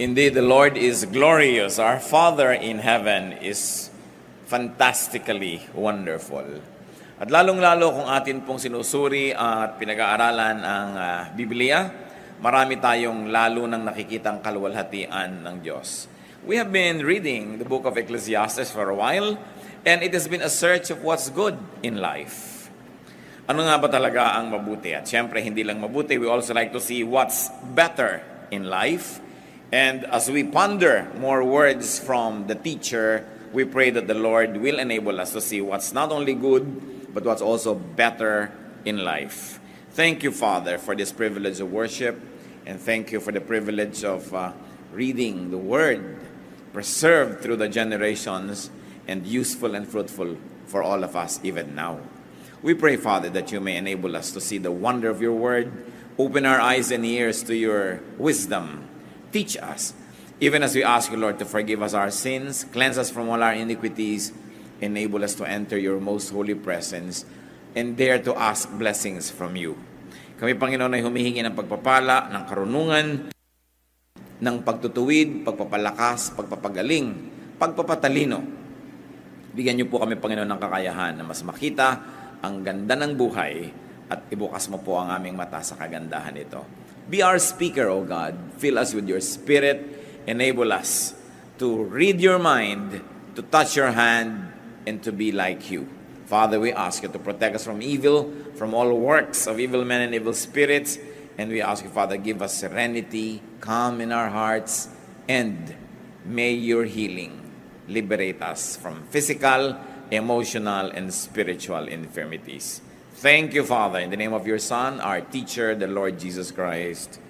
Indeed, the Lord is glorious. Our Father in heaven is fantastically wonderful. At lalong-lalo kung atin pong sinusuri at pinag-aaralan ang Biblia, marami tayong lalo nang nakikitang kaluwalhatian ng Diyos. We have been reading the book of Ecclesiastes for a while, and it has been a search of what's good in life. Ano nga ba talaga ang mabuti? At syempre, hindi lang mabuti, we also like to see what's better in life. And as we ponder more words from the teacher, we pray that the Lord will enable us to see what's not only good, but what's also better in life. Thank you, Father, for this privilege of worship, and thank you for the privilege of reading the Word, preserved through the generations, and useful and fruitful for all of us even now. We pray, Father, that you may enable us to see the wonder of your Word, open our eyes and ears to your wisdom. Teach us, even as we ask you, Lord, to forgive us our sins, cleanse us from all our iniquities, enable us to enter your most holy presence, and dare to ask blessings from you. Kami, Panginoon, ay humihingi ng pagpapala, ng karunungan, ng pagtutuwid, pagpapalakas, pagpapagaling, pagpapatalino. Bigyan niyo po kami, Panginoon, ng kakayahan na mas makita ang ganda ng buhay at ibukas mo po ang aming mata sa kagandahan nito. Be our speaker, O God. Fill us with your Spirit. Enable us to read your mind, to touch your hand, and to be like you. Father, we ask you to protect us from evil, from all works of evil men and evil spirits. And we ask you, Father, give us serenity, calm in our hearts, and may your healing liberate us from physical, emotional, and spiritual infirmities. Thank you, Father, in the name of your Son, our teacher, the Lord Jesus Christ.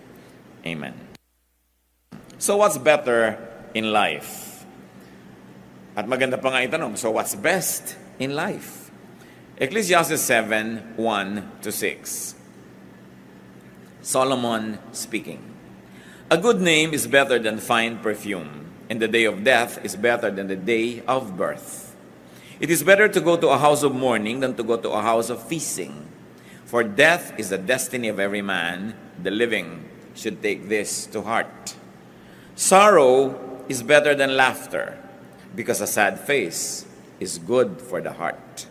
Amen. So what's better in life? At maganda pa nga itanong, so what's best in life? Ecclesiastes 7, 1-6. Solomon speaking. A good name is better than fine perfume, and the day of death is better than the day of birth. It is better to go to a house of mourning than to go to a house of feasting. For death is the destiny of every man. The living should take this to heart. Sorrow is better than laughter, because a sad face is good for the heart.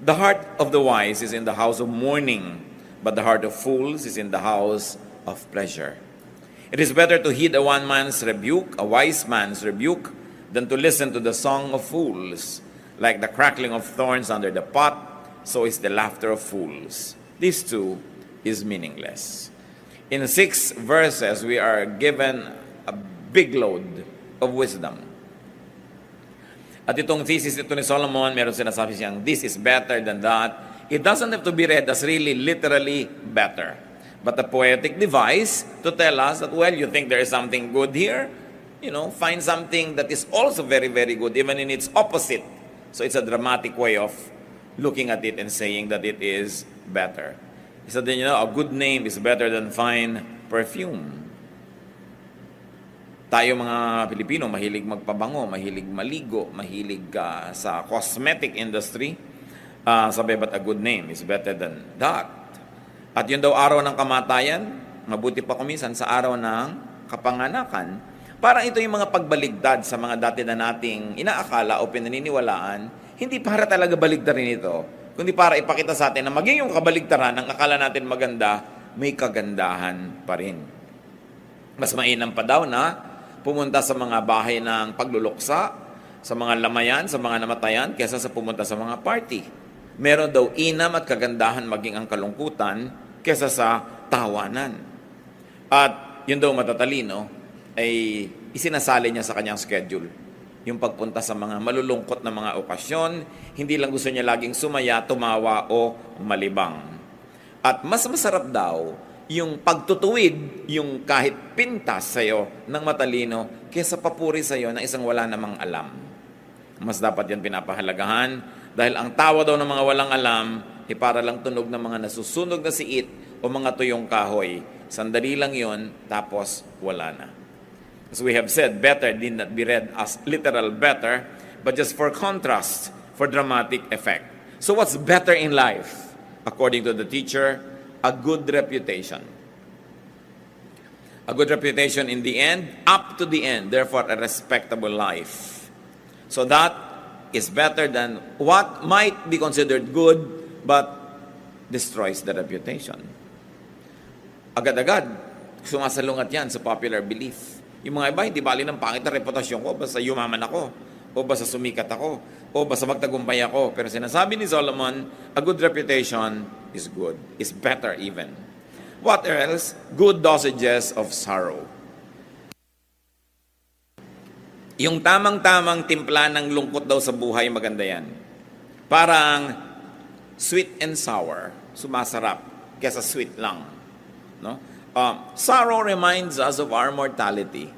The heart of the wise is in the house of mourning, but the heart of fools is in the house of pleasure. It is better to heed a wise man's rebuke, than to listen to the song of fools. Like the crackling of thorns under the pot, so is the laughter of fools. This too is meaningless. In 6 verses, we are given a big load of wisdom. At itong thesis ito ni Solomon, meron sinasabi siyang, this is better than that. It doesn't have to be read as really literally better, but a poetic device to tell us that, well, you think there is something good here? Find something that is also very, very good, even in its opposite. So it's a dramatic way of looking at it and saying that it is better. He said, a good name is better than fine perfume. Tayo mga Pilipino, mahilig magpabango, mahilig maligo, mahilig sa cosmetic industry. Sabi, but a good name is better than that. At yun daw araw ng kamatayan, mabuti pa kuminsan sa araw ng kapanganakan. Parang ito yung mga pagbaligtad sa mga dati na nating inaakala o pinaniniwalaan, hindi para talaga baligtarin ito, kundi para ipakita sa atin na maging yung kabaligtaran ng akala natin maganda, may kagandahan pa rin. Mas mainam pa daw na pumunta sa mga bahay ng pagluluksa, sa mga lamayan, sa mga namatayan, kaysa sa pumunta sa mga party. Meron daw inam at kagandahan maging ang kalungkutan kaysa sa tawanan. At yun daw matatalino, ay isinasali niya sa kanyang schedule. Yung pagpunta sa mga malulungkot na mga okasyon, hindi lang gusto niya laging sumaya, tumawa o malibang. At mas masarap daw yung pagtutuwid, yung kahit pintas sa'yo ng matalino, kesa papuri sa'yo ng isang wala namang alam. Mas dapat yan pinapahalagahan dahil ang tawa daw ng mga walang alam ay para lang tunog ng mga nasusunog na siit o mga tuyong kahoy. Sandali lang yon, tapos wala na. As we have said, better did not be read as literal better, but just for contrast, for dramatic effect. So what's better in life? According to the teacher, a good reputation. A good reputation in the end, up to the end, therefore a respectable life. So that is better than what might be considered good but destroys the reputation. Agad-agad, sumasalungat yan sa popular belief. Yung mga iba, hindi bali ng pangit na reputasyon ko, basta yumaman ako, o basta sumikat ako, o basta magtagumpay ako. Pero sinasabi ni Solomon, a good reputation is good, is better even. What else? Good dosages of sorrow. Yung tamang-tamang timpla ng lungkot daw sa buhay, maganda yan. Parang sweet and sour, sumasarap, kesa sweet lang. No? Sorrow reminds us of our mortality.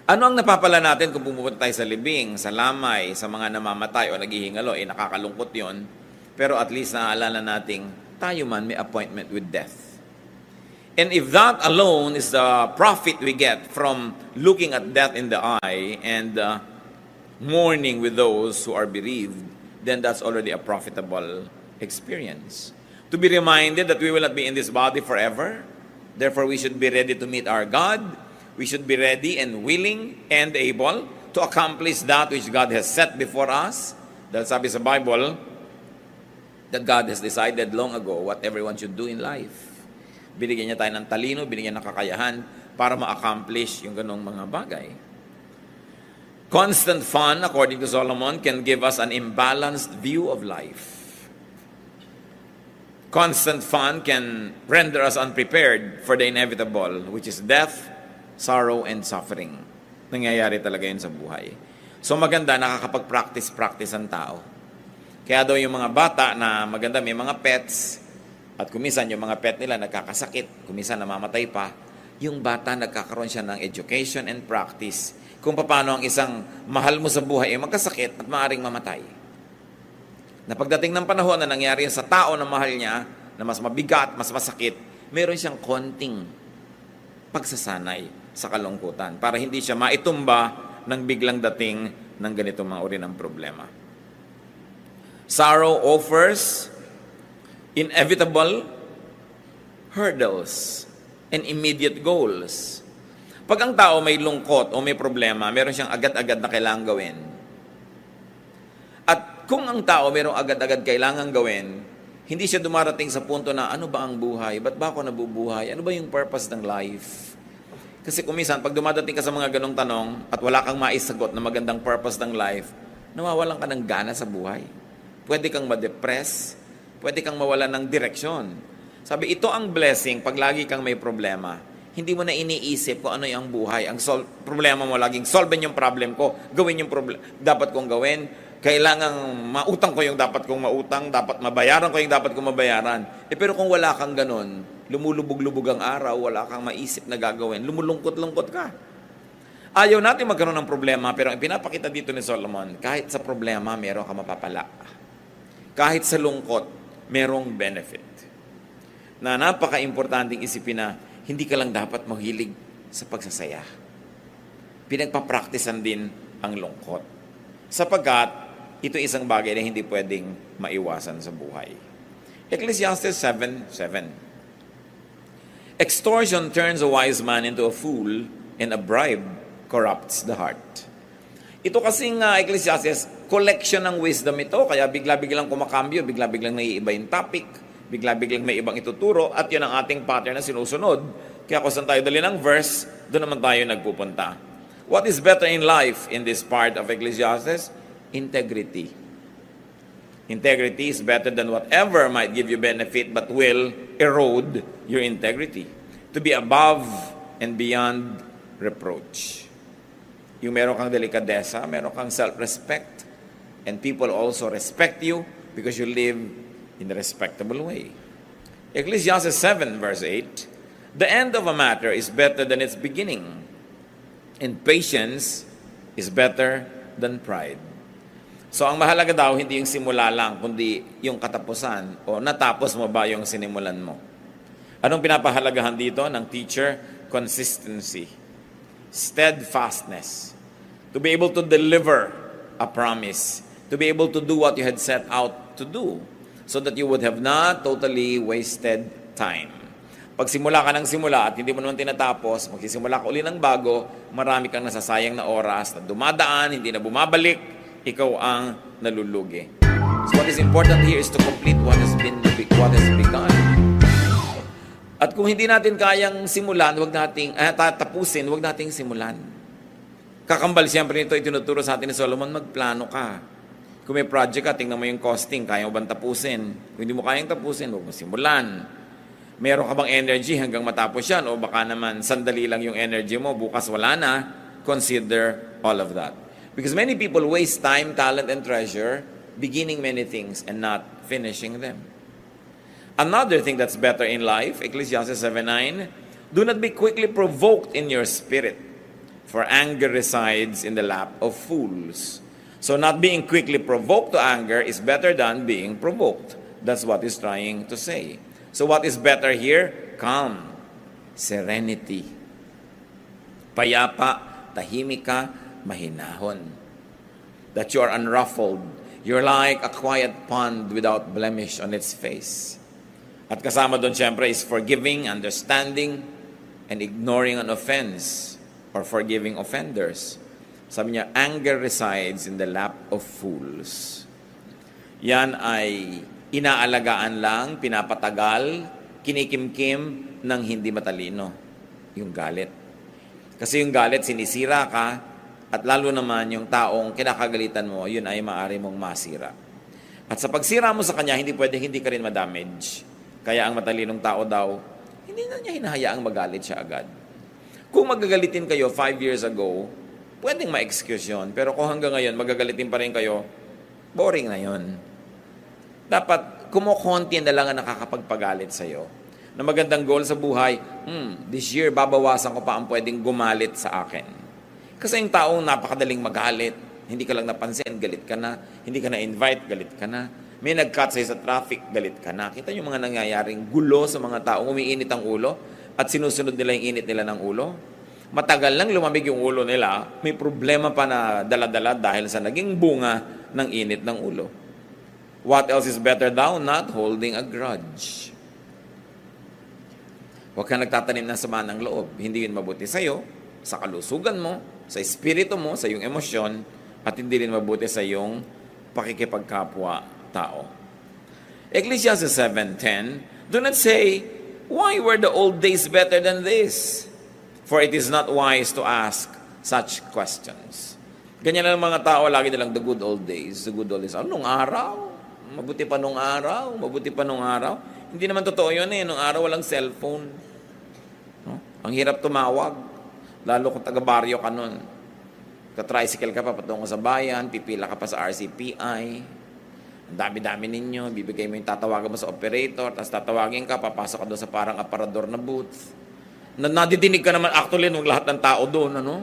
Ano ang napapala natin kung pumunta tayo sa libing, sa lamay, sa mga namamatay o naghihingalo? Nakakalungkot yon. Pero at least naaalala nating tayo man may appointment with death. And if that alone is the profit we get from looking at death in the eye and mourning with those who are bereaved, then that's already a profitable experience. To be reminded that we will not be in this body forever, therefore we should be ready to meet our God. We should be ready and willing and able to accomplish that which God has set before us. Dahil sabi sa Bible, that God has decided long ago what everyone should do in life. Binigyan niya tayo ng talino, binigyan ng kakayahan para ma-accomplish yung ganong mga bagay. Constant fun, according to Solomon, can give us an imbalanced view of life. Constant fun can render us unprepared for the inevitable, which is death, sorrow, and suffering. Nangyayari talaga yun sa buhay. So maganda, nakakapag-practice ang tao. Kaya daw yung mga bata na maganda, may mga pets, at kumisan yung mga pet nila nagkakasakit, kumisan namamatay pa, yung bata nagkakaroon siya ng education and practice kung paano ang isang mahal mo sa buhay ay magkasakit at maaaring mamatay. Na pagdating ng panahon na nangyari sa tao na mahal niya, na mas mabigat, mas masakit, meron siyang konting pagsasanay sa kalungkutan para hindi siya maitumba ng biglang dating ng ganitong mga uri ng problema. Sorrow offers inevitable hurdles and immediate goals. Pag ang tao may lungkot o may problema, meron siyang agad-agad na kailangang gawin. At kung ang tao merong agad-agad kailangang gawin, hindi siya dumarating sa punto na ano ba ang buhay? Ba't ba ako nabubuhay? Ano ba yung purpose ng life? Kasi kumisan, pag dumadating ka sa mga ganong tanong at wala kang maisagot na magandang purpose ng life, nawawalan ka ng gana sa buhay. Pwede kang ma-depress, pwede kang mawalan ng direksyon. Sabi, ito ang blessing pag lagi kang may problema. Hindi mo na iniisip kung ano yung buhay. Ang problema mo laging, solvein yung problem ko, gawin yung dapat kong gawin, kailangang mautang ko yung dapat kong mautang, dapat mabayaran ko yung dapat kong mabayaran. Pero kung wala kang ganun, lumulubog-lubog ang araw, wala kang maisip na gagawin, lumulungkot-lungkot ka. Ayaw natin magkaroon ng problema, pero ang pinapakita dito ni Solomon, kahit sa problema, meron ka mapapala. Kahit sa lungkot, merong benefit. Na napaka-importanting isipin na hindi ka lang dapat mahilig sa pagsasaya. Pinagpapraktisan din ang lungkot. Sapagkat, ito isang bagay na hindi pwedeng maiwasan sa buhay. Ecclesiastes 7:7. Extortion turns a wise man into a fool, and a bribe corrupts the heart. Ito kasing Ecclesiastes, collection ng wisdom ito, kaya bigla-biglang kumakambyo, bigla-biglang naiiba yung topic, bigla-biglang may ibang ituturo, at yun ang ating pattern na sinusunod. Kaya kung saan tayo dali ng verse, doon naman tayo nagpupunta. What is better in life in this part of Ecclesiastes? Integrity. Integrity is better than whatever might give you benefit but will erode your integrity. To be above and beyond reproach. Yung meron kang delikadesa, meron kang self-respect, and people also respect you because you live in a respectable way. Ecclesiastes 7 verse 8, the end of a matter is better than its beginning, and patience is better than pride. So ang mahalaga daw, hindi yung simula lang, kundi yung katapusan, o natapos mo ba yung sinimulan mo. Anong pinapahalagahan dito ng teacher? Consistency. Steadfastness. To be able to deliver a promise. To be able to do what you had set out to do. So that you would have not totally wasted time. Pag simula ka ng simula at hindi mo naman tinatapos, magsisimula ka uli ng bago, marami kang nasasayang na oras na dumadaan, hindi na bumabalik, ikaw ang nalulugi. So what is important here is to complete what has begun. At kung hindi natin kayang simulan, tapusin, wag nating simulan. Kakambal siyempre nito, itinuturo sa atin ni Solomon, magplano ka. Kung may project ka, tingnan mo yung costing, kaya mo bang tapusin? Kung hindi mo kayang tapusin, wag mo simulan. Meron ka bang energy hanggang matapos yan? O baka naman, sandali lang yung energy mo, bukas wala na, consider all of that. Because many people waste time, talent, and treasure beginning many things and not finishing them. Another thing that's better in life, Ecclesiastes 7:9, do not be quickly provoked in your spirit, for anger resides in the lap of fools. So not being quickly provoked to anger is better than being provoked. That's what he's trying to say. So what is better here? Calm, serenity. Payapa, tahimik ka, mahinahon. That you are unruffled. You're like a quiet pond without blemish on its face. At kasama doon siyempre is forgiving, understanding, and ignoring an offense or forgiving offenders. Sabi niya, anger resides in the lap of fools. Yan ay inaalagaan lang, pinapatagal, kinikimkim ng hindi matalino. Yung galit. Kasi yung galit, sinisira ka, at lalo naman yung taong kinakagalitan mo, yun ay maaari mong masira. At sa pagsira mo sa kanya, hindi ka rin madamage. Kaya ang matalinong tao daw, hindi na niya hinahayaang magalit siya agad. Kung magagalitin kayo 5 years ago, pwedeng ma-excuse yun. Pero kung hanggang ngayon, magagalitin pa rin kayo, boring na yun. Dapat, kumukonti na lang ang nakakapagpagalit sa'yo. Na magandang goal sa buhay, this year, babawasan ko pa ang pwedeng gumalit sa akin. Kasi yung taong napakadaling magalit, hindi ka lang napansin, galit ka na. Hindi ka na-invite, galit ka na. May nag-cut sa'yo sa traffic, galit ka na. Kita yung mga nangyayaring gulo sa mga taong umiinit ang ulo at sinusunod nila yung init nila ng ulo. Matagal lang lumamig yung ulo nila, may problema pa na dala-dala dahil sa naging bunga ng init ng ulo. What else is better daw? Not holding a grudge. Huwag kang nagtatanim ng sama ng loob. Hindi yun mabuti sa'yo, sa kalusugan mo, sa espiritu mo, sa iyong emosyon, at hindi rin mabuti sa iyong pakikipagkapwa-tao. Ecclesiastes 7:10, do not say, why were the old days better than this? For it is not wise to ask such questions. Ganyan lang mga tao, lagi nilang the good old days, the good old days. Nung araw? Mabuti pa nung araw? Mabuti pa nung araw? Hindi naman totoo yun eh. Nung araw walang cellphone. No? Ang hirap tumawag. Lalo kung taga-baryo ka nun. Ka-tricycle ka pa patungo sa bayan, pipila ka pa sa RCPI. Ang dami-dami ninyo. Bibigay mo yung tatawagan mo sa operator, tapos tatawagin ka, papasok ka doon sa parang aparador na booth. Nadidinig ka naman actually nung lahat ng tao doon. Ano?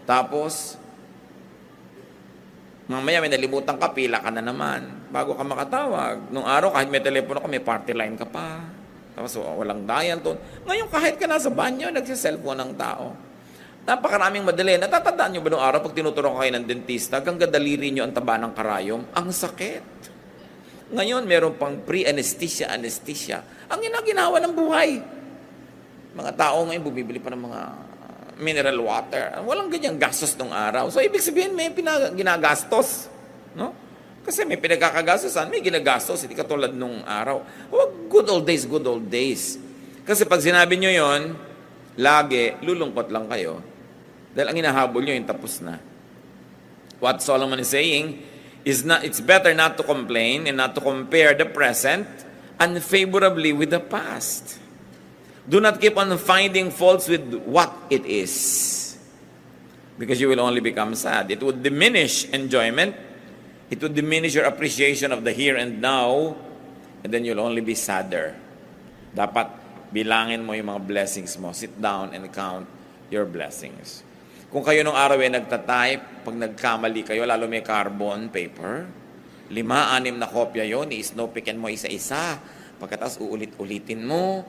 Tapos, mamaya may nalimutan ka, pila ka na naman. Bago ka makatawag. Nung araw, kahit may telepono ka, may party line ka pa. Tapos walang dial tone. Ngayon, kahit ka nasa banyo, nagsiselfone ng tao. Napakaraming madali. Natatandaan nyo ba nung araw, pag tinuturo kayo ng dentista, hanggang daliri nyo ang taba ng karayom, ang sakit. Ngayon, meron pang pre-anesthesia, anesthesia. Ang ginagawa ng buhay. Mga tao ngayon, bumibili pa ng mga mineral water. Walang ganyang gastos nung araw. So, ibig sabihin, may ginagastos. No? Kasi may pinagkakagastosan, may ginagastos. Hindi katulad nung araw. Good old days, good old days. Kasi pag sinabi nyo yon, lagi, lulungkot lang kayo. Dahil ang hinahabol nyo, yung tapos na. What Solomon is saying is it's better not to complain and not to compare the present unfavorably with the past. Do not keep on finding faults with what it is. Because you will only become sad. It would diminish enjoyment. It would diminish your appreciation of the here and now. And then you'll only be sadder. Dapat bilangin mo yung mga blessings mo. Sit down and count your blessings. Kung kayo nung araw ay nagtatype, pag nagkamali kayo, lalo may carbon paper, 5-6 na kopya yon, i-snowpickin mo isa-isa. Pagkatapos uulit-ulitin mo.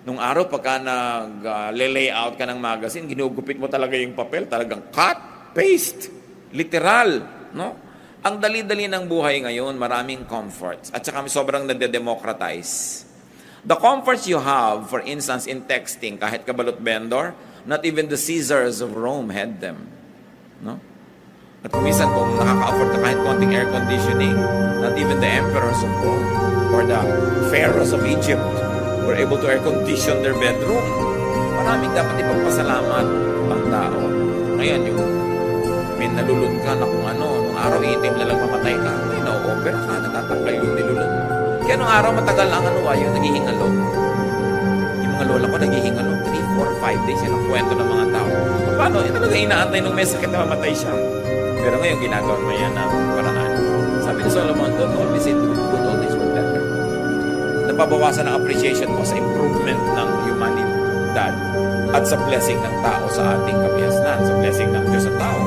Nung araw, pagka nag-layout ka ng magazine, ginugupit mo talaga yung papel, talagang cut, paste, literal. No? Ang dali-dali ng buhay ngayon, maraming comforts. At saka sobrang nade-democratize. The comforts you have, for instance, in texting, kahit kabalot vendor, not even the Caesars of Rome had them. No? At kung minsan, kung nakaka-afford ka kahit konting air conditioning, not even the emperors of Rome or the pharaohs of Egypt were able to air condition their bedroom. Maraming dapat ipagpasalamat ang tao. Ngayon, yung may nalulun ka na kung ano, nung araw itim na lang mamatay ka, may na-opera ka, natatanggal yung nilulun. Kaya nung araw matagal ang yung naghihingalo. Yung mga lola ko naghihingalo, 3, 4, 5 days, yan ang kwento ng mga tao. Paano? Ito talaga inaantay nung may sakit na mamatay siya. Pero ngayon, ginagawa mo yan ng paraan. Sabi ni Solomon, don't always say good old days were better. Napabawasan ang appreciation mo sa improvement ng humanidad at sa blessing ng tao sa ating kapiasnan, sa blessing ng Diyos sa tao.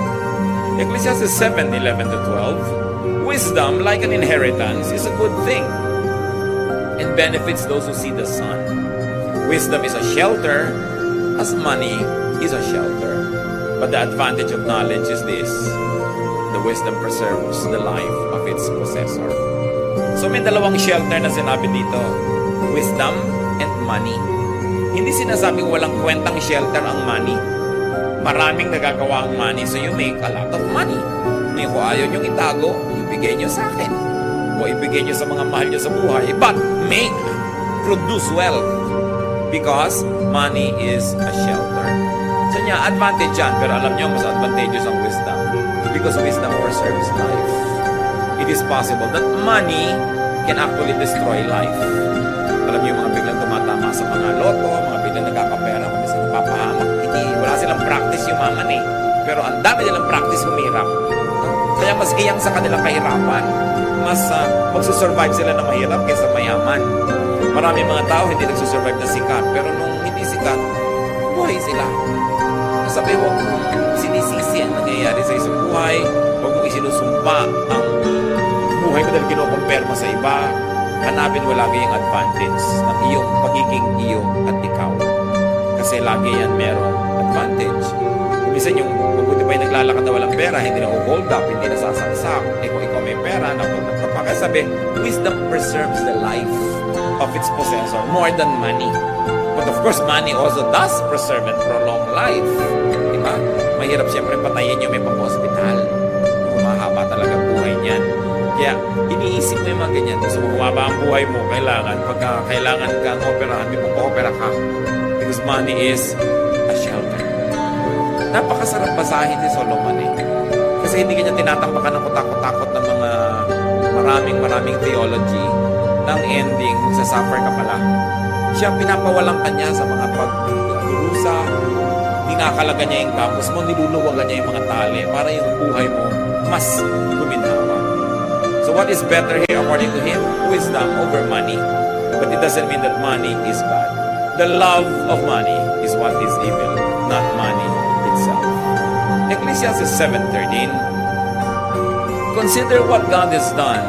Ecclesiastes 7:11-12, wisdom, like an inheritance, is a good thing and benefits those who see the sun. Wisdom is a shelter, as money is a shelter. But the advantage of knowledge is this: the wisdom preserves the life of its possessor. So may dalawang shelter na sinabi dito, wisdom and money. Hindi sinasabing walang kwentang shelter ang money. Maraming nagagawa ang money, so you make a lot of money. Ngayon kung ayaw niyong itago, ibigay niyo sa akin. O ibigay niyo sa mga mahal niyo sa buhay. But produce wealth. Because money is a shelter. So niya, advantage yan. Pero alam niyo, mas advantageous ang wisdom. Because wisdom preserves life. It is possible that money can actually destroy life. Alam niyo, mga biglang tumatama sa mga loto, mga biglang nagkakapera, kung minsan napapahamak. Hindi, wala silang practice yumaman eh. Pero ang dami nilang practice humirap. Kaya mas iyang sa kanilang kahirapan. Mas magsusurvive sila na mahirap kaysa mayaman. Marami mga tao hindi nagsusurvive na sikat. Pero nung hindi sikat, buhay sila. Sabi, huwag mong sinisisi ang nangyayari sa isang buhay. Huwag mong isinusumpa ang buhay mo dahil kinocompare mo sa iba. Hanapin mo lagi yung advantage ng iyong pagiging iyo at ikaw. Kasi lagi yan merong advantage. Minsan yung mabuti pa yung naglalakad na walang pera, hindi na hold up, hindi na sasaksak. Eh kung ikaw may pera, sabi, wisdom preserves the life of its possessor more than money. But of course, money also does preserve and prolong life. Diba? Mahirap siyempre patayin yung may pang-hospital. Humahaba talaga buhay niyan. Kaya, iniisip mo yung mga ganyan. So, humaba ang buhay mo, pagka kailangan kang operahan, may pang-opera ka. Because money is a shelter. Napakasarap basahin si Solomon eh. Kasi hindi kanya tinatampakan ng kutakot-takot ng mga maraming theology ng ending, sasuffer ka pala. Siya pinapawalang kanya sa mga pagdurusa, tinakalaga niya yung campus mo, niluluwagan niya yung mga tali para yung buhay mo mas guminhawa. So what is better here according to him? Wisdom over money. But it doesn't mean that money is bad. The love of money is what is evil, not money itself. Ecclesiastes 7:13, consider what God has done.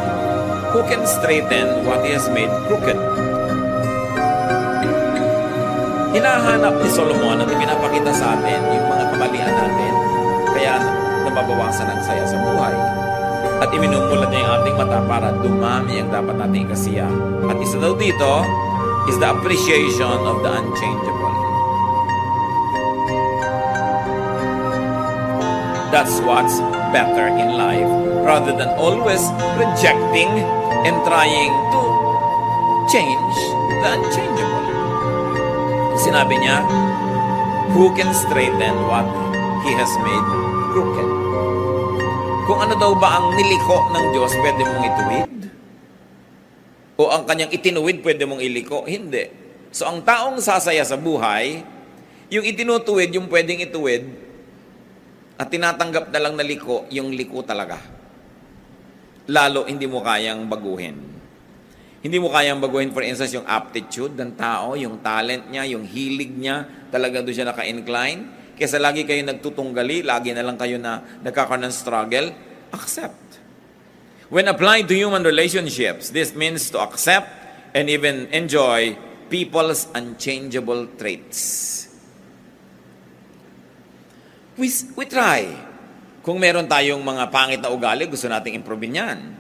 Who can straighten what He has made crooked? Hinahanap ni Solomon at ipinapakita sa atin yung mga kamalian natin, kaya nababawasan ang saya sa buhay. At iminumulat niya yung ating mata para dumami ang dapat nating ikasiya. At isa daw dito is the appreciation of the unchangeable. That's what's better in life, rather than always rejecting and trying to change the unchangeable. Sinabi niya, who can straighten what He has made crooked? Kung ano daw ba ang niliko ng Diyos, pwede mong ituwid? O ang kanyang itinuwid, pwede mong iliko? Hindi. So ang taong sasaya sa buhay, yung itinutuwid, yung pwedeng ituwid, at tinatanggap na lang na liko, yung liko talaga. Lalo, hindi mo kayang baguhin. Hindi mo kayang baguhin, for instance, yung aptitude ng tao, yung talent niya, yung hilig niya, talagang doon siya naka-incline. Kesa lagi kayo nagtutunggali, lagi na lang kayo na nagkakaroon ng struggle, accept. When applied to human relationships, this means to accept and even enjoy people's unchangeable traits. We try. Kung meron tayong mga pangit na ugali, gusto nating improve yan.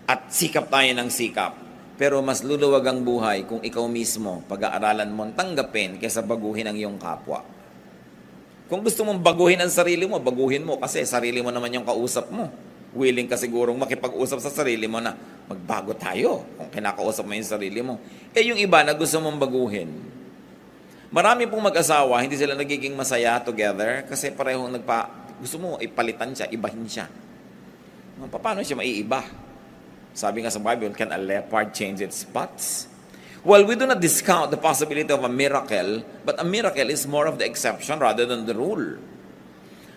At sikap tayo ng sikap. Pero mas luluwag ang buhay kung ikaw mismo pag-aaralan mo tanggapin kaysa baguhin ang iyong kapwa. Kung gusto mong baguhin ang sarili mo, baguhin mo kasi sarili mo naman yung kausap mo. Willing ka sigurong makipag-usap sa sarili mo na magbago tayo kung kinakausap mo yung sarili mo. Yung iba na gusto mong baguhin. Marami pong mag-asawa, hindi sila nagiging masaya together kasi parehong gusto mo ipalitan siya, ibahin siya. Paano siya maiiba? Sabi nga sa Bible, can a leopard change its spots? Well, we do not discount the possibility of a miracle, but a miracle is more of the exception rather than the rule.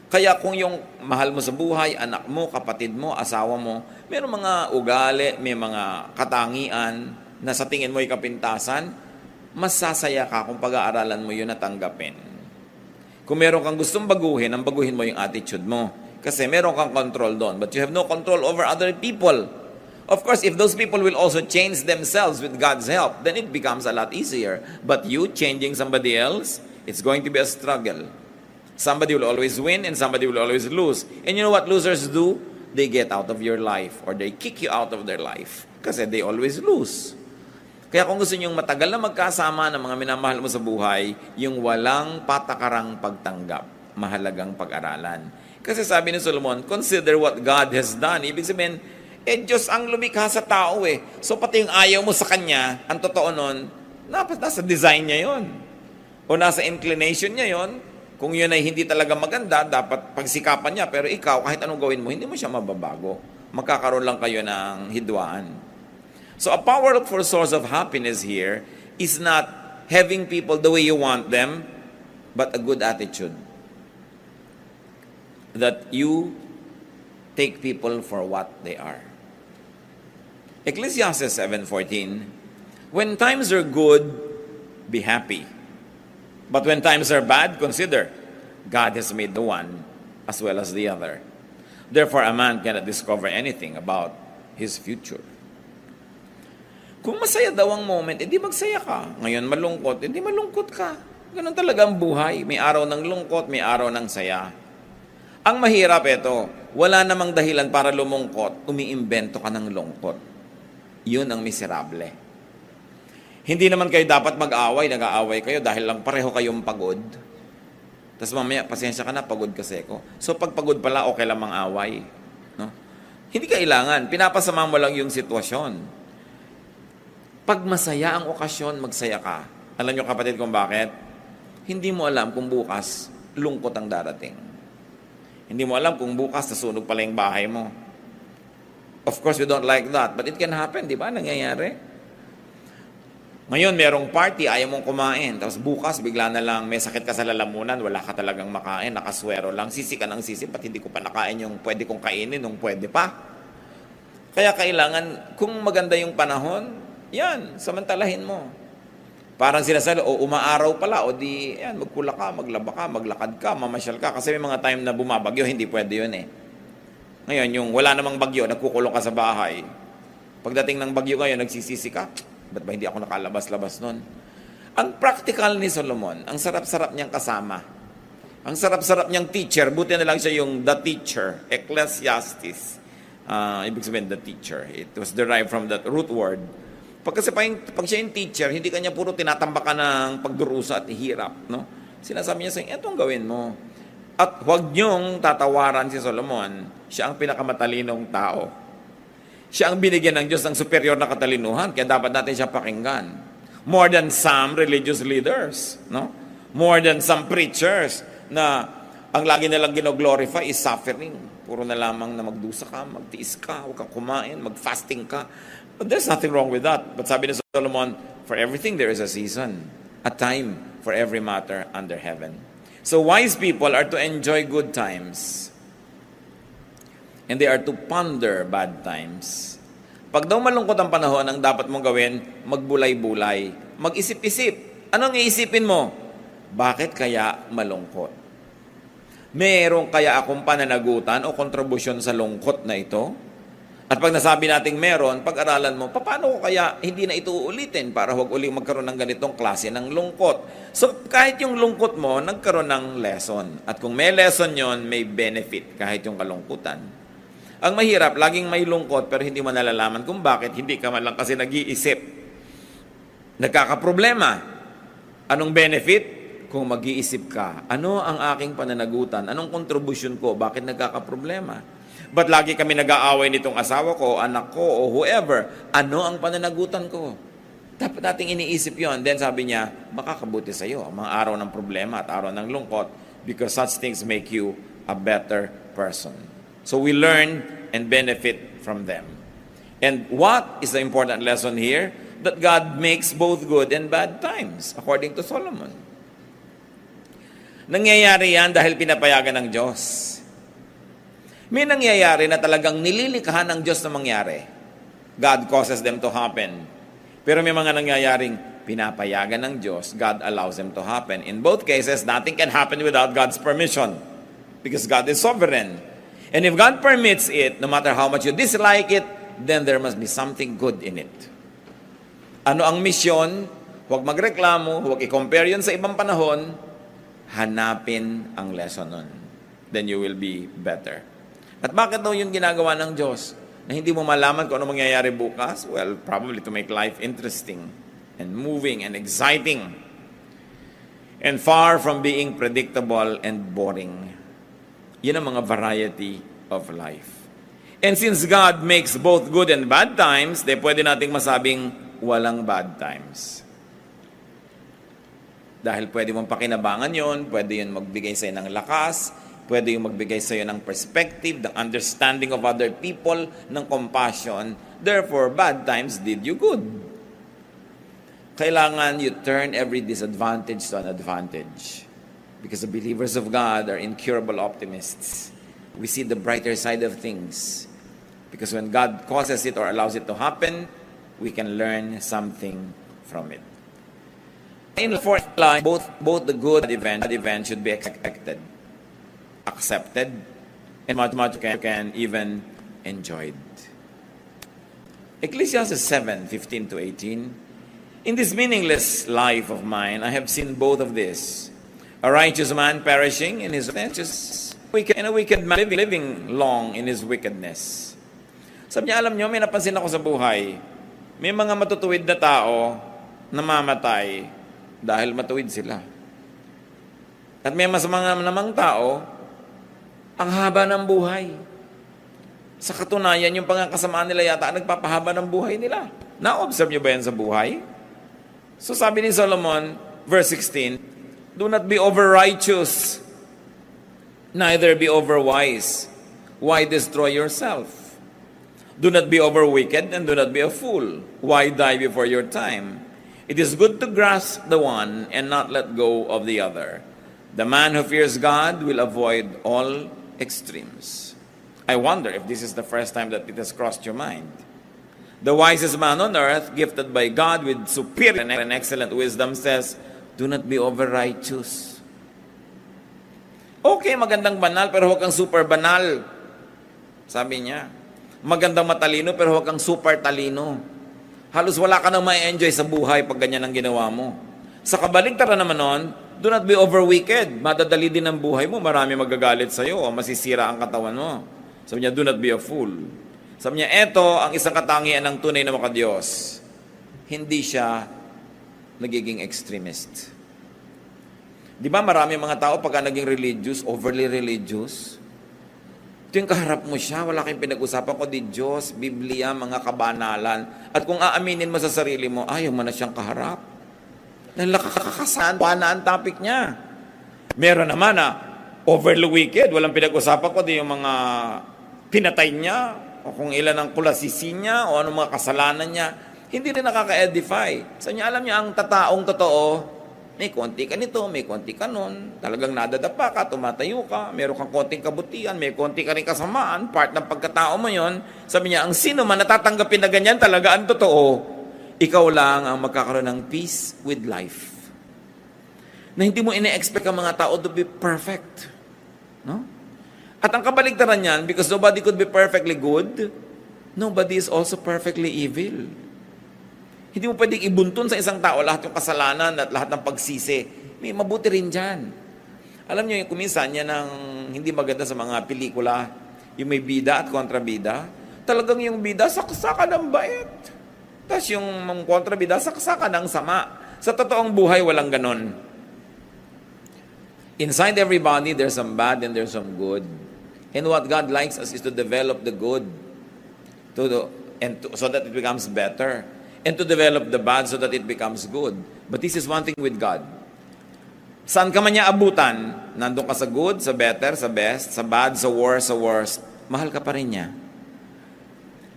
Kaya kung yung mahal mo sa buhay, anak mo, kapatid mo, asawa mo, mayroong mga ugali, may mga katangian na sa tingin mo ay kapintasan, mas sasaya ka kung pag-aaralan mo yun at tanggapin. Kung meron kang gustong baguhin, ang baguhin mo yung attitude mo. Kasi meron kang control doon, but you have no control over other people. Of course, if those people will also change themselves with God's help, then it becomes a lot easier. But you changing somebody else, it's going to be a struggle. Somebody will always win and somebody will always lose. And you know what losers do? They get out of your life or they kick you out of their life kasi they always lose. Kaya kung gusto niyong matagal na magkasama ng mga minamahal mo sa buhay, yung walang patakarang pagtanggap, mahalagang pag-aralan. Kasi sabi ni Solomon, consider what God has done. Ibig sabihin, Diyos ang lumikha sa tao eh. So pati yung ayaw mo sa Kanya, ang totoo nun, nasa design niya yon o nasa inclination niya yon. Kung yun ay hindi talaga maganda, dapat pagsikapan niya. Pero ikaw, kahit anong gawin mo, hindi mo siya mababago. Magkakaroon lang kayo ng hidwaan. So a powerful source of happiness here is not having people the way you want them, but a good attitude. That you take people for what they are. Ecclesiastes 7:14, when times are good, be happy. But when times are bad, consider, God has made the one as well as the other. Therefore, a man cannot discover anything about his future. Kung masaya daw ang moment, edi magsaya ka. Ngayon malungkot, edi malungkot ka. Ganun talaga ang buhay. May araw ng lungkot, may araw ng saya. Ang mahirap ito, wala namang dahilan para lumungkot, umiimbento ka ng lungkot. Yun ang miserable. Hindi naman kayo dapat mag-away, nag-aaway kayo dahil lang pareho kayong pagod. Tapos mamaya, pasensya ka na, pagod kasi ko. So pag pagod pala, okay lang mang-away. No? Hindi kailangan, pinapasama mo lang yung sitwasyon. Pag masaya ang okasyon, magsaya ka. Alam nyo kapatid kung bakit? Hindi mo alam kung bukas, lungkot ang darating. Hindi mo alam kung bukas, nasunog pala yung bahay mo. Of course, we don't like that, but it can happen, di ba? Nangyayari. Ngayon, merong party, ayaw mong kumain. Tapos bukas, bigla na lang, may sakit ka sa lalamunan, wala ka talagang makain, nakaswero lang, sisi ka ng sisi, ba't hindi ko pa nakain yung pwede kong kainin, nung pwede pa. Kaya kailangan, kung maganda yung panahon, yan, samantalahin mo. Parang sinasabi, umaaraw pala, o di, yan, magkula ka, maglaba ka, maglakad ka, mamasyal ka. Kasi may mga time na bumabagyo, hindi pwede yun eh. Ngayon, yung wala namang bagyo, nagkukulong ka sa bahay. Pagdating ng bagyo ngayon, nagsisisi ka, ba't ba hindi ako nakalabas-labas nun? Ang practical ni Solomon, ang sarap-sarap niyang kasama. Ang sarap-sarap niyang teacher, buti na lang siya yung the teacher, Ecclesiastes. Ibig sabihin, the teacher. It was derived from that root word. Pag siya yung teacher, hindi kanya puro tinatambakan ng pagdurusa at hirap. No? Sinasabi niya sa inyo, etong gawin mo. At huwag niyong tatawaran si Solomon, siya ang pinakamatalinong tao. Siya ang binigyan ng Diyos ng superior na katalinuhan, kaya dapat natin siya pakinggan. More than some religious leaders, no? More than some preachers na ang lagi nilang gino-glorify is suffering. Puro na lamang na magdusa ka, magtiis ka, huwag kang kumain, mag-fasting ka. But there's nothing wrong with that. But sabi ni Solomon, for everything there is a season, a time for every matter under heaven. So wise people are to enjoy good times. And they are to ponder bad times. Pag daw malungkot ang panahon, ang dapat mong gawin, magbulay-bulay, mag-isip-isip. Anong iisipin mo? Bakit kaya malungkot? Meron kaya akong pananagutan o kontribusyon sa lungkot na ito? At pag nasabi nating meron, pag-aralan mo, paano ko kaya hindi na ito uulitin para huwag uling magkaroon ng ganitong klase ng lungkot? So kahit yung lungkot mo, nagkaroon ng lesson. At kung may lesson yon, may benefit kahit yung kalungkutan. Ang mahirap, laging may lungkot pero hindi mo nalalaman kung bakit, hindi ka man lang kasi nag-iisip. Nagkakaproblema. Anong benefit? Kung mag-iisip ka, ano ang aking pananagutan? Anong kontribusyon ko? Bakit nagkakaproblema? Ba't lagi kami nag-aaway nitong asawa ko, anak ko, o whoever? Ano ang pananagutan ko? Dapat nating iniisip yon. Then sabi niya, makakabuti sa iyo ang mga araw ng problema at araw ng lungkot because such things make you a better person. So we learn and benefit from them. And what is the important lesson here? That God makes both good and bad times, according to Solomon. Nangyayari yan dahil pinapayagan ng Diyos. May nangyayari na talagang nililikha ng Diyos na mangyari. God causes them to happen. Pero may mga nangyayaring pinapayagan ng Diyos, God allows them to happen. In both cases, nothing can happen without God's permission because God is sovereign. And if God permits it, no matter how much you dislike it, then there must be something good in it. Ano ang misyon? Huwag magreklamo, huwag i-compare yun sa ibang panahon, hanapin ang lesson nun. Then you will be better. At bakit daw yun ginagawa ng Diyos? Na hindi mo malaman kung ano mangyayari bukas? Well, probably to make life interesting and moving and exciting and far from being predictable and boring. Yun ang mga variety of life. And since God makes both good and bad times, pwede nating masabing walang bad times. Dahil pwede mong pakinabangan yon, pwede yun magbigay sa'yo ng lakas, pwede yung magbigay sa'yo ng perspective, ng understanding of other people, ng compassion. Therefore, bad times did you good. Kailangan you turn every disadvantage to an advantage. Because the believers of God are incurable optimists. We see the brighter side of things. Because when God causes it or allows it to happen, we can learn something from it. In the fourth line, both the good event should be expected, accepted, and much can even enjoyed. Ecclesiastes 7:15-18. In this meaningless life of mine, I have seen both of this. A righteous man perishing in his righteousness, and a wicked man living long in his wickedness. Sabi niya, alam niyo, may napansin ako sa buhay. May mga matutuwid na tao namamatay dahil matuwid sila. At may masamang namang tao, ang haba ng buhay. Sa katunayan, yung pangkasamaan nila yata nagpapahaba ng buhay nila. Na-observe niyo ba yan sa buhay? So sabi ni Solomon, verse 16, do not be over-righteous, neither be over-wise. Why destroy yourself? Do not be over-wicked, and do not be a fool. Why die before your time? It is good to grasp the one and not let go of the other. The man who fears God will avoid all extremes. I wonder if this is the first time that it has crossed your mind. The wisest man on earth, gifted by God with superior and excellent wisdom, says, do not be over-righteous. Okay, magandang banal, pero huwag kang super banal. Sabi niya. Magandang matalino, pero huwag kang super talino. Halos wala ka nang ma-enjoy sa buhay pag ganyan ang ginawa mo. Sa kabaligtaran naman nun, do not be over-wicked. Madadali din ang buhay mo, marami magagalit sa'yo, o masisira ang katawan mo. Sabi niya, do not be a fool. Sabi niya, eto ang isang katangian ng tunay na makadiyos. Hindi siya nagiging extremist. Di ba marami mga tao pagka naging religious, overly religious, ito yung kaharap mo siya, wala kayong pinag-usapan ko di Diyos, Biblia, mga kabanalan. At kung aaminin mo sa sarili mo, ayaw mo na siyang kaharap. Dahil nakakakasan, na ang topic niya. Meron naman na overly wicked, walang pinag-usapan ko di yung mga pinatay niya, o kung ilan ang kulasisi niya, o anong mga kasalanan niya. Hindi rin nakaka-edify. Sa niya, alam niya, ang tataong totoo, may konti ka nito, may konti ka nun, talagang nadadapa ka, tumatayo ka, meron kang konting kabutihan, may konti ka rin kasamaan, part ng pagkatao mo yon. Sabi niya, ang sino man natatanggapin na ganyan, talaga ang totoo, ikaw lang ang magkakaroon ng peace with life. Na hindi mo ine-expect ang mga tao to be perfect. No? At ang kabaligtaran niyan, because nobody could be perfectly good, nobody is also perfectly evil. Hindi mo pwedeng ibuntun sa isang tao lahat yung kasalanan at lahat ng pagsisi. May mabuti rin dyan. Alam niyo, kuminsan yan ang hindi maganda sa mga pelikula. Yung may bida at kontrabida. Talagang yung bida, saksakan ng bait. Tapos yung kontrabida, saksakan ng sama. Sa totoong buhay, walang ganon. Inside everybody, there's some bad and there's some good. And what God likes us is to develop the good. So that it becomes better. And to develop the bad so that it becomes good. But this is one thing with God. Saan ka man niya abutan, nandun ka sa good, sa better, sa best, sa bad, sa worst, mahal ka pa rin niya.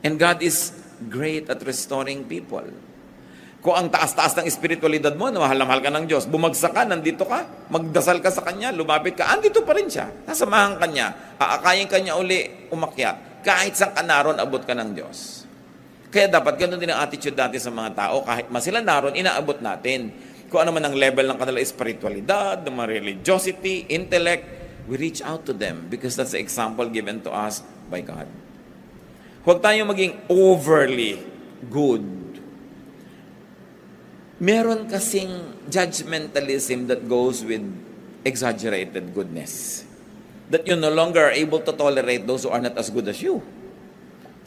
And God is great at restoring people. Kung ang taas-taas ng espiritualidad mo, mahal na mahal ka ng Diyos, bumagsak ka, nandito ka, magdasal ka sa Kanya, lumapit ka, andito pa rin siya. Nasamahan ka niya, aakayin ka niya uli, umakyat. Kahit saan ka naroon, abot ka ng Diyos. Kaya dapat ganun din ang attitude natin sa mga tao. Kahit masila naroon, inaabot natin. Kung ano man ang level ng kanila espiritualidad, ng mga religiosity, intellect, we reach out to them because that's the example given to us by God. Huwag tayong maging overly good. Meron kasing judgmentalism that goes with exaggerated goodness. That you no longer are able to tolerate those who are not as good as you.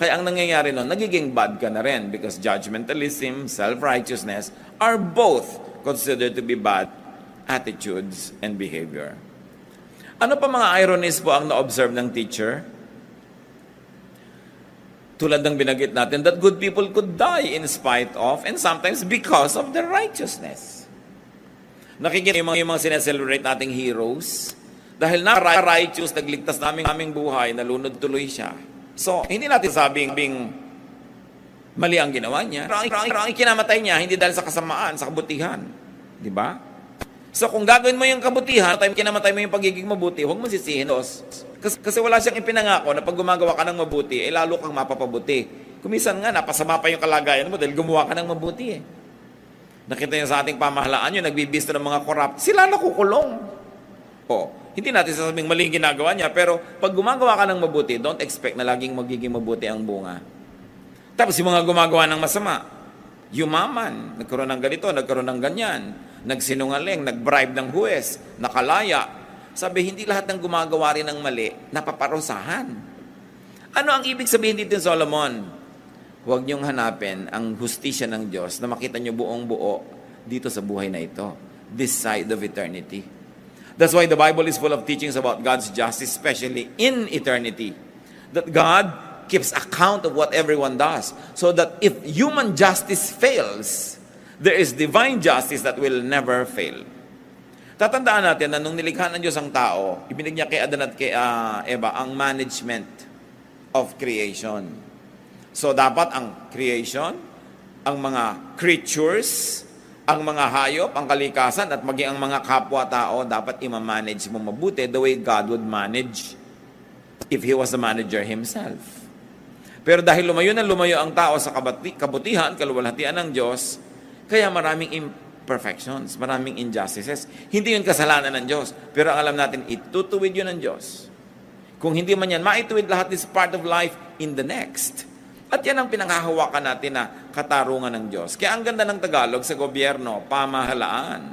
Kaya ang nangyayari nun, nagiging bad ka na rin because judgmentalism, self-righteousness are both considered to be bad attitudes and behavior. Ano pa mga ironies po ang na-observe ng teacher? Tulad ng binanggit natin, that good people could die in spite of and sometimes because of their righteousness. Nakikita yung mga sineselebrate nating heroes dahil na-righteous, nagligtas naming buhay, nalunod tuloy siya. So, hindi natin sabing mali ang ginawa niya. Ang kinamatay niya, hindi dahil sa kasamaan, sa kabutihan. Di ba? So, kung gagawin mo yung kabutihan, kinamatay mo yung pagiging mabuti, huwag mo sisihin. Kasi wala siyang ipinangako na pag gumagawa ka ng mabuti, lalo kang mapapabuti. Kumisan nga, napasama pa yung kalagayan mo dahil gumawa ka ng mabuti eh. Nakita niyo sa ating pamahalaan, yung nagbibisto ng mga corrupt, sila nakukulong. Hindi natin sasabing maling ginagawa niya, pero pag gumagawa ka ng mabuti, don't expect na laging magiging mabuti ang bunga. Tapos yung mga gumagawa ng masama, yumaman, nagkaroon ng ganito, nagkaroon ng ganyan, nagsinungaling, nagbribe ng huwes, nakalaya. Sabi, hindi lahat ng gumagawa rin ng mali, napaparusahan. Ano ang ibig sabihin dito ng Solomon? Huwag niyong hanapin ang hustisya ng Diyos na makita niyo buong buo dito sa buhay na ito, this side of eternity. That's why the Bible is full of teachings about God's justice, especially in eternity. That God keeps account of what everyone does. So that if human justice fails, there is divine justice that will never fail. Tatandaan natin na nung nilikha ng Diyos ang tao, ibinig niya kay Adan at kay Eva ang management of creation. So dapat ang creation, ang mga creatures, ang mga hayop, ang kalikasan, at maging ang mga kapwa-tao, dapat i-manage mo mabuti the way God would manage if He was the manager Himself. Pero dahil lumayo ang tao sa kabutihan, kaluwalhatian ng Diyos, kaya maraming imperfections, maraming injustices. Hindi yun kasalanan ng Diyos, pero alam natin, itutuwid yun ng Diyos. Kung hindi man yan, maituwid lahat is part of life in the next. At yan ang pinanghahawakan natin na katarungan ng Diyos. Kaya ang ganda ng Tagalog sa gobyerno, pamahalaan.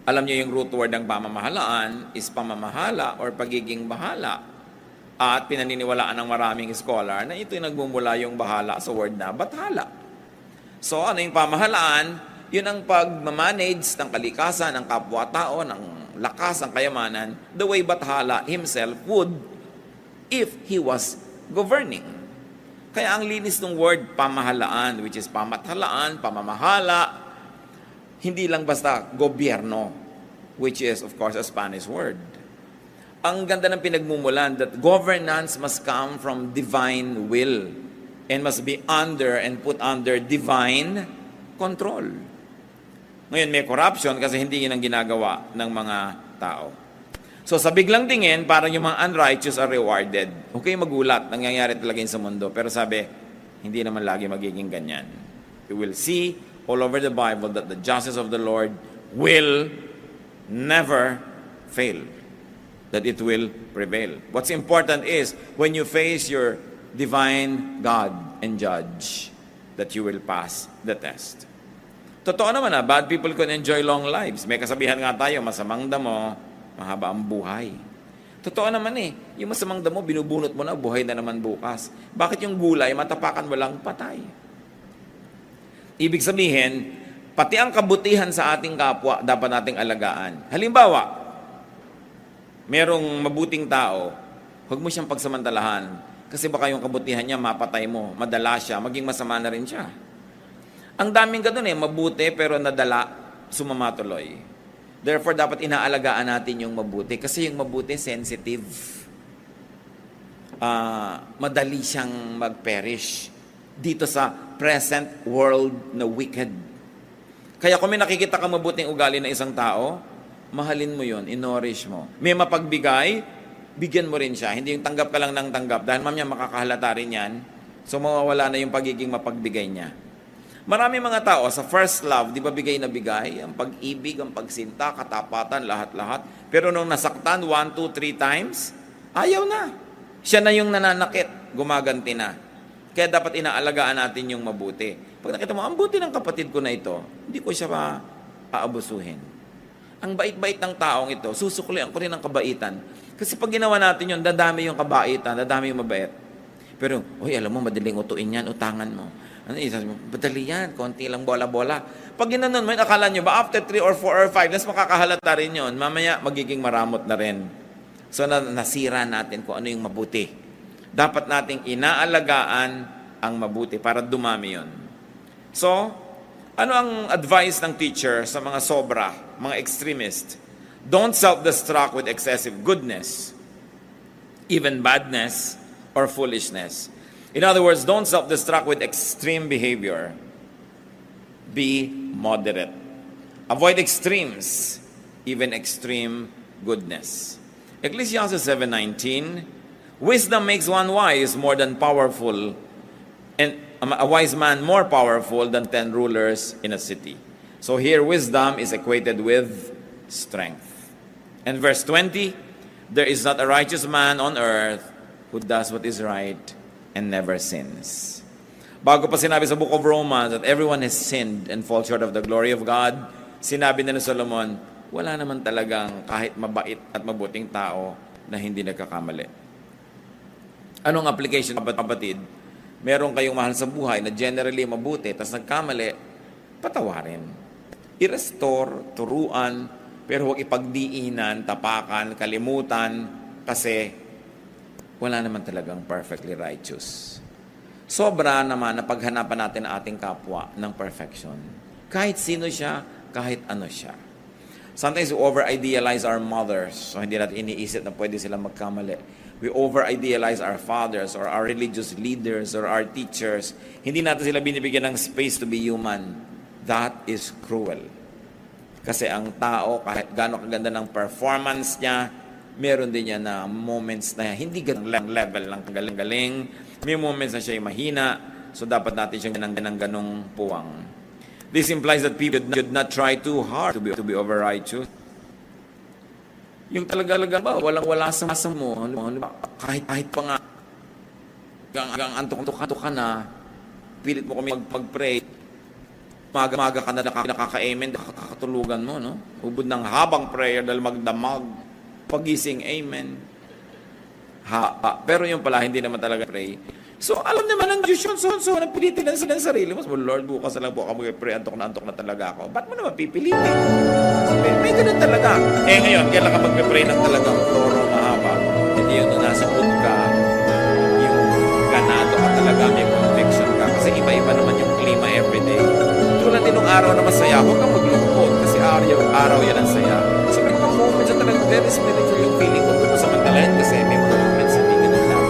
Alam niyo yung root word ng pamamahalaan is pamamahala or pagiging bahala. At pinaniniwalaan ng maraming scholar na ito yung nagmumula yung bahala sa word na bathala. So ano yung pamahalaan? Yun ang pag-manage ng kalikasan, ng kapwa-tao, ng lakas, ng kayamanan, the way bathala himself would if he was governing. Kaya ang linis ng word pamahalaan, which is pamathalaan, pamamahala, hindi lang basta gobyerno, which is of course a Spanish word. Ang ganda ng pinagmumulan that governance must come from divine will and must be under and put under divine control. Ngayon may corruption kasi hindi yun ang ginagawa ng mga tao. So sa biglang tingin, parang yung mga unrighteous are rewarded. Okay, magulat, nangyayari talaga yun sa mundo. Pero sabi, hindi naman lagi magiging ganyan. You will see all over the Bible that the justice of the Lord will never fail. That it will prevail. What's important is, when you face your divine God and judge, that you will pass the test. Totoo naman bad people can enjoy long lives. May kasabihan nga tayo, masamang damo, mahaba ang buhay. Totoo naman yung masamang damo, binubunot mo na, buhay na naman bukas. Bakit yung gulay, matapakan walang patay? Ibig sabihin, pati ang kabutihan sa ating kapwa, dapat nating alagaan. Halimbawa, merong mabuting tao, huwag mo siyang pagsamantalahan. Kasi baka yung kabutihan niya, mapatay mo, madala siya, maging masama na rin siya. Ang daming ganun mabuti pero nadala, sumamatuloy. Therefore, dapat inaalagaan natin yung mabuti. Kasi yung mabuti, sensitive. Madali siyang mag-perish dito sa present world na wicked. Kaya kung may nakikita kang mabuting ugali na isang tao, mahalin mo yun, inorish mo. May mapagbigay, bigyan mo rin siya. Hindi yung tanggap ka lang ng tanggap. Dahil mamaya makakahalata rin yan. So mawawala na yung pagiging mapagbigay niya. Marami mga tao sa first love, di ba bigay na bigay? Ang pag-ibig, ang pagsinta, katapatan, lahat-lahat. Pero nung nasaktan 1, 2, 3 times, ayaw na. Siya na yung nananakit, gumaganti na. Kaya dapat inaalagaan natin yung mabuti. Pag nakita mo, ang buti ng kapatid ko na ito, hindi ko siya aabusuhin. Ang bait-bait ng taong ito, susuklian ko rin ang kabaitan. Kasi pag ginawa natin yun, dadami yung kabaitan, dadami yung mabait. Pero, alam mo, madaling utuin yan, utangan mo. Madali yan, konti lang bola-bola. Pag ginanon mo, akala nyo ba, after 3 or 4 or 5, mas makakahalata rin yun. Mamaya, magiging maramot na rin. So, nasira natin kung ano yung mabuti. Dapat nating inaalagaan ang mabuti para dumami yun. So, ano ang advice ng teacher sa mga sobra, mga extremist? Don't self-destruct with excessive goodness, even badness, or foolishness. In other words, don't self-destruct with extreme behavior. Be moderate. Avoid extremes, even extreme goodness. Ecclesiastes 7:19, wisdom makes one wise more than powerful, and a wise man more powerful than 10 rulers in a city. So here, wisdom is equated with strength. And verse 20, there is not a righteous man on earth who does what is right and never sins. Bago pa sinabi sa book of Romans that everyone has sinned and fall short of the glory of God, sinabi na ni Solomon, wala naman talagang kahit mabait at mabuting tao na hindi nagkakamali. Anong application, kapatid? Meron kayong mahal sa buhay na generally mabuti, tapos nagkamali, patawarin. I-restore, turuan, pero huwag ipagdiinan, tapakan, kalimutan, kasi wala naman talagang perfectly righteous. Sobra naman na paghanapan natin ang ating kapwa ng perfection. Kahit sino siya, kahit ano siya. Sometimes we over-idealize our mothers. So hindi natin iniisip na pwede silang magkamali. We over-idealize our fathers or our religious leaders or our teachers. Hindi natin sila binibigyan ng space to be human. That is cruel. Kasi ang tao, kahit gaano kaganda ng performance niya, meron din niya na moments na hindi ganang level ng galing-galing. May moments na siya ay mahina. So dapat natin siyang ganang puwang. This implies that people should not try too hard to be over-righteous. Yung talaga ba, walang-wala sa masa mo. Kahit pa nga, hanggang antok ka na, pilit mo kami mag-pray. Maga ka na nakaka-amen, nakakatulugan mo, no? Ubod ng habang prayer dahil magdamag. Pagising, amen. Pero yung pala, hindi naman talaga pray. So, alam naman ang Diyos yun. So, napilitin lang sila sa sarili mo. Lord, bukas na lang po ako mag-pray. Antok na talaga ako. Ba't mo naman pipilitin? May ganun talaga. Ngayon, kailan ka mag-pray ng talagang toro mahaba? Hindi yun, nasa mood ka, yung ganado ka talaga, may conviction ka. Kasi iba-iba naman yung klima everyday. Tulad din nung araw na masaya, huwag kang maglungkot. Kasi araw yan ang saya. So, may mga moments na talagang very spiritual yung feeling ko. Doon sa mantalayan kasi may mga moments na hindi ganun lang.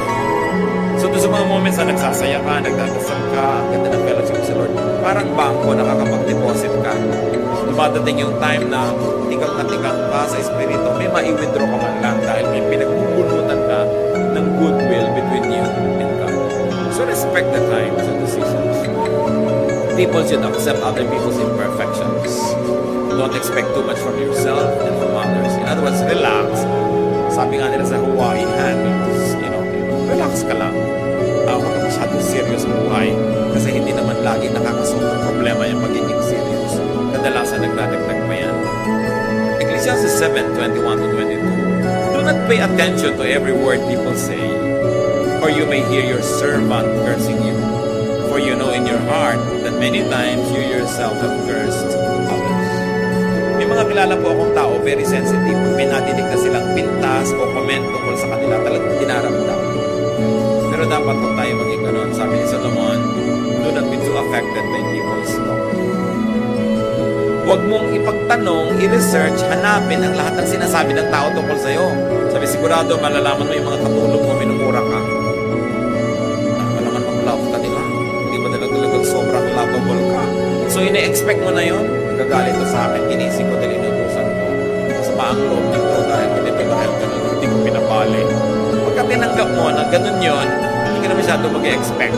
So, doon sa mga moments na nagsasaya ka, nagdadasal ka, ang ganda ng fellowship sa Lord. Parang bangko, nakakapag-deposit ka. Dumadating yung time na tikang ka sa espiritu, may ma-withdraw ka man lang dahil may pinagbubunutan ka ng goodwill between you and God. So, respect the times and the seasons. People should accept other people's imperfections. Don't expect too much from yourself and from others. In other words, relax. Sabi nga nila sa Hawaii, relax ka lang. Huwag ka masyadong serious sa buhay kasi hindi naman lagi nakakasolve problema yung pagiging serious. Kadalasan nagdadagdag pa yan. Ecclesiastes 7:21-22. Do not pay attention to every word people say, or you may hear your servant cursing you. For you know in your heart that many times you yourself have cursed others. May mga kilala po akong tao, very sensitive. May nadinig na silang pintas o comment tungkol sa kanila, talagang dinaramdam. Pero dapat po tayo maging ganon. Sabi ni Solomon, do not be too affected by people's talk. Huwag mong ipagtanong, i-research, hanapin ang lahat ng sinasabi ng tao tungkol sa'yo. Sabi, sigurado malalaman mo yung mga katulog mo, minumura ka. Malaman mong love ka nila. Hindi ba talagang sobrang lovable ka? So, ine-expect mo na yun. Nagagalit ko sa akin. Ginising ko, dalinutusan ko. Sa paang loob nito dahil ganito, dahil ganun, hindi ko pinapali. Pagka tinanggap mo na ganun yun, hindi ka na masyadong mag-expect.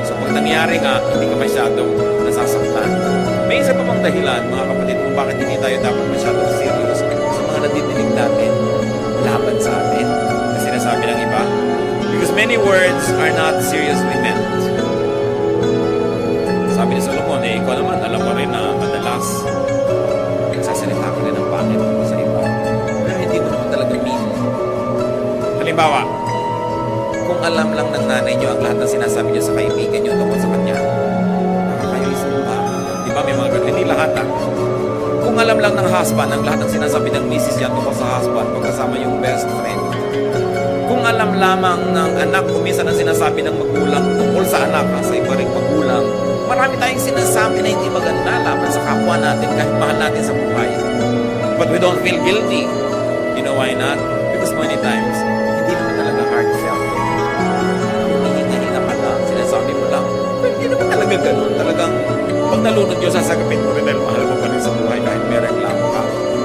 So, pag nangyari nga, hindi ka masyadong nasasaktan. May isa pa pang dahilan, mga kapatid, kung bakit hindi tayo dapat masyadong serious sa mga nadidinig natin laban sa atin. Na sinasabi ng iba. Because many words are not seriously meant. Sabi ni Solomon, ikaw naman, alam mo rin na madalas nagsasalita ka rin ng pangit sa iba. Pero hindi mo naman talaga mean. Halimbawa, kung alam lang ng nanay niyo ang lahat ng sinasabi niyo sa kaibigan niyo tungkol sa kanya, nakakainis mo ba? Di ba may mga ganun? Hindi lahat Kung alam lang ng husband ang lahat ng sinasabi ng misis niya tungkol sa husband pagkasama yung best friend. Kung alam lamang ng anak kung minsan ang sinasabi ng magulang tungkol sa anak sa iba ring magulang, marami tayong sinasabi na hindi maganda laban sa kapwa natin kahit mahal natin sa buhay. But we don't feel guilty. You know why not? Because many times, hindi naman talaga heartfelt. Hinihinga pa lang, sinasabi mo lang. Pero hindi naman talaga ganun. Talagang pag nalunod yun, sasagapin mo rin dahil mahal mo pa rin sa buhay kahit may reklamo ka.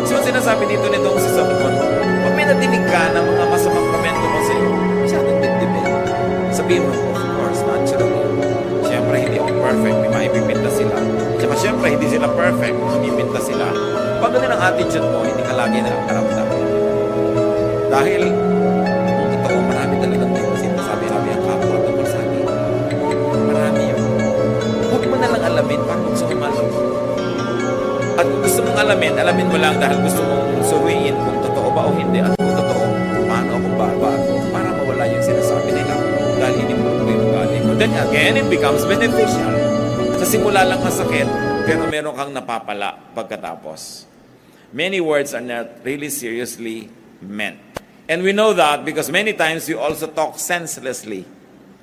So, sinasabi dito nitong si Solomon, pag may natinig ka ng mga masamang komento mo sa iyo, masyadong dibdibin. Sabihin mo, of course, naturally. Siyempre, hindi ako perfect. May maipipinta sila. Saka siyempre, hindi sila perfect. Mamipinta sila. Pag ganun ang attitude mo, hindi ka lagi nakakaramdam. Dahil, kung totoo, marami talagang din sinasabi-sabi ang kapwa tungkol sa akin. Marami yun. Huwag mo na lang alamin para gusto mo malo. At kung gusto mong alamin mo lang dahil gusto mong suriin kung totoo ba o hindi. At kung totoo, paano ako babago para mawala yung sinasabi nila dahil hindi mo yung ugali mo. Then again, it becomes beneficial. Sa simula lang masakit, pero meron kang napapala pagkatapos. Many words are not really seriously meant. And we know that because many times we also talk senselessly.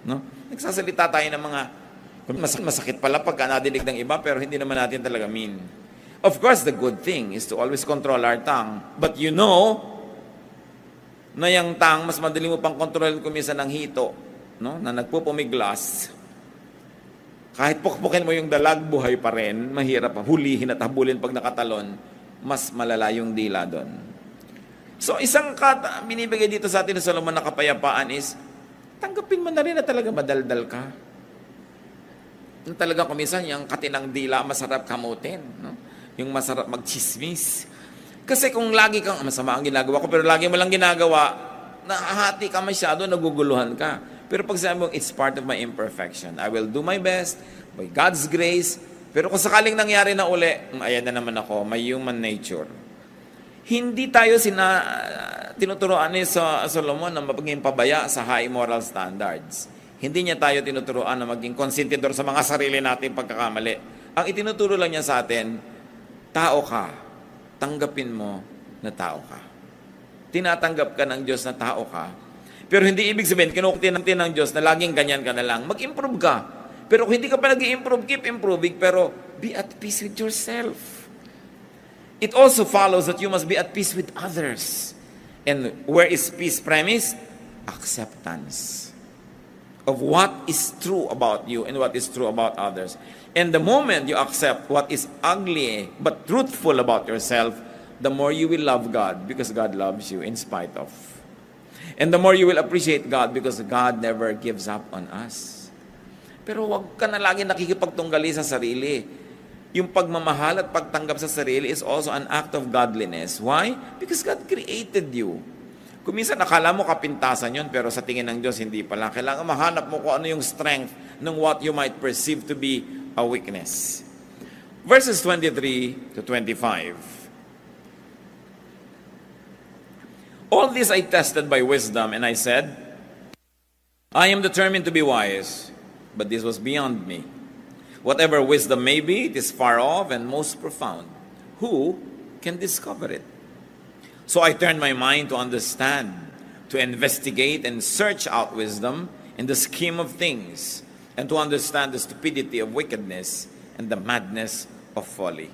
No? Nagsasalita tayo ng mga masakit pala pagka nadinig ng iba pero hindi naman natin talaga mean. Of course, the good thing is to always control our tongue. But you know na yung tongue, mas madali mo pang kontrolin kung minsan ng hito, no? Na nagpupumiglas. Kahit pukpukin mo yung dalag, buhay pa rin. Mahirap hulihin at habulin pag nakatalon. Mas malala yung dila doon. So, isang binibigay dito sa atin ng Solomon na kapayapaan is, tanggapin mo na rin na talaga madaldal ka. Na talaga kumisan, yung katinang dila, masarap kamutin. No? Yung masarap magchismis. Kasi kung lagi kang, masama ang ginagawa ko, pero lagi mo lang ginagawa, nahahati ka masyado, naguguluhan ka. Pero pag sabi mo, it's part of my imperfection. I will do my best, by God's grace. Pero kung sakaling nangyari na uli, ayan na naman ako, may human nature. Hindi tayo tinuturoan ni Solomon na maging pabaya sa high moral standards. Hindi niya tayo tinuturoan na maging konsentidor sa mga sarili nating pagkakamali. Ang itinuturo lang niya sa atin, tao ka, tanggapin mo na tao ka. Tinatanggap ka ng Diyos na tao ka. Pero hindi ibig sabihin, kinukutin ng Diyos na laging ganyan ka na lang. Mag-improve ka. Pero kung hindi ka pa nag-i-improve, keep improving, pero be at peace with yourself. It also follows that you must be at peace with others. And where is peace premised? Acceptance of what is true about you and what is true about others. And the moment you accept what is ugly but truthful about yourself, the more you will love God because God loves you in spite of. And the more you will appreciate God because God never gives up on us. Pero wag ka na lagi nakikipagtunggali sa sarili. Yung pagmamahal at pagtanggap sa sarili is also an act of godliness. Why? Because God created you. Kung minsan nakala mo kapintasan yun, pero sa tingin ng Diyos, hindi pala. Kailangan mahanap mo kung ano yung strength ng what you might perceive to be a weakness. Verses 23 to 25. All this I tested by wisdom, and I said, I am determined to be wise, but this was beyond me. Whatever wisdom may be, it is far off and most profound. Who can discover it? So I turned my mind to understand, to investigate and search out wisdom in the scheme of things, and to understand the stupidity of wickedness and the madness of folly.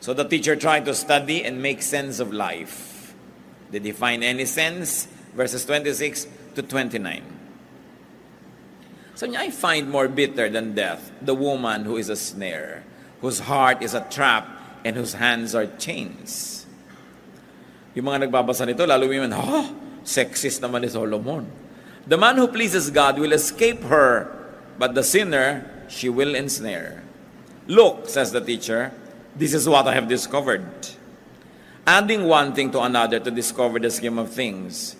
So the teacher tried to study and make sense of life. Did he find any sense? Verses 26 to 29. So I find more bitter than death the woman who is a snare, whose heart is a trap, and whose hands are chains. Yung mga nagbabasa nito, lalo yung sexist naman ni Solomon. The man who pleases God will escape her, but the sinner she will ensnare. Look, says the teacher, this is what I have discovered. Adding one thing to another to discover the scheme of things.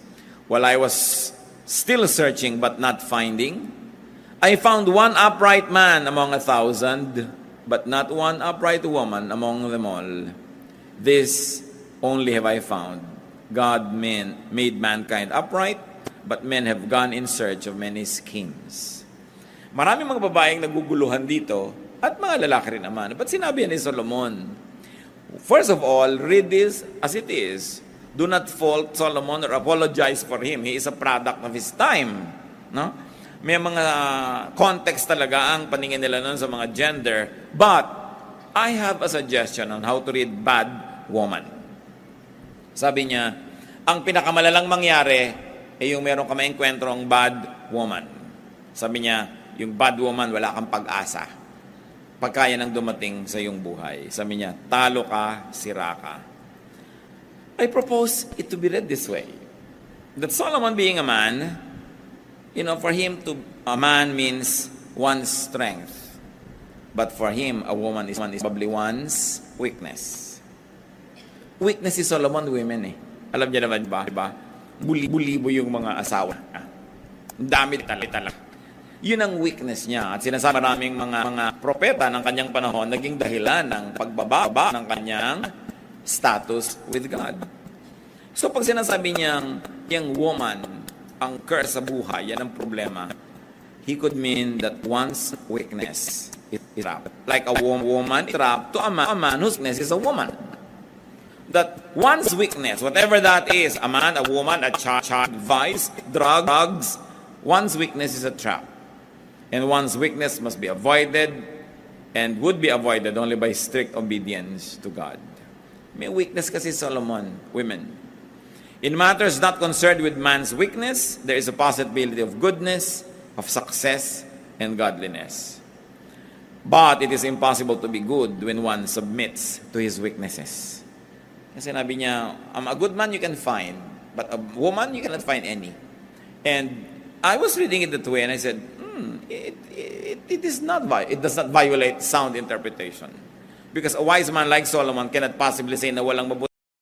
While I was still searching but not finding, I found one upright man among 1,000, but not one upright woman among them all. This only have I found. God made mankind upright, but men have gone in search of many schemes. Maraming mga babaeng naguguluhan dito, at mga lalaki rin naman. But sinabi ni Solomon, first of all, read this as it is. Do not fault Solomon or apologize for him. He is a product of his time. No? May mga context talaga ang paningin nila nun sa mga gender. But, I have a suggestion on how to read bad woman. Sabi niya, ang pinakamalalang mangyari ay yung meron ka maengkwentrong bad woman. Sabi niya, yung bad woman, wala kang pag-asa. Pagkaya nang dumating sa iyong buhay. Sabi niya, talo ka, sira ka. I propose it to be read this way. That Solomon being a man, for him a man means one's strength. But for him, a woman is probably one's weakness. Weakness si Solomon, women eh. Alam niya naman ba? Diba? Buli-bulibo yung mga asawa. Ang dami talaga. Yun ang weakness niya. At sinasabi maraming mga propeta ng kanyang panahon, naging dahilan ng pagbababa ng kanyang status with God. So pag sinasabi niyang, yung woman, ang curse sa buhay, yan ang problema. He could mean that one's weakness is trapped. Like a woman is trapped to a man whose weakness is a woman. That one's weakness, whatever that is, a man, a woman, a child, vice, drugs, one's weakness is a trap. And one's weakness must be avoided and would be avoided only by strict obedience to God. May weakness kasi Solomon, women. In matters not concerned with man's weakness, there is a possibility of goodness, of success, and godliness. But it is impossible to be good when one submits to his weaknesses. Kasi sinabi niya, a good man you can find, but a woman you cannot find any. And I was reading it that way, and I said, it does not violate sound interpretation. Because a wise man like Solomon cannot possibly say na walang mabuti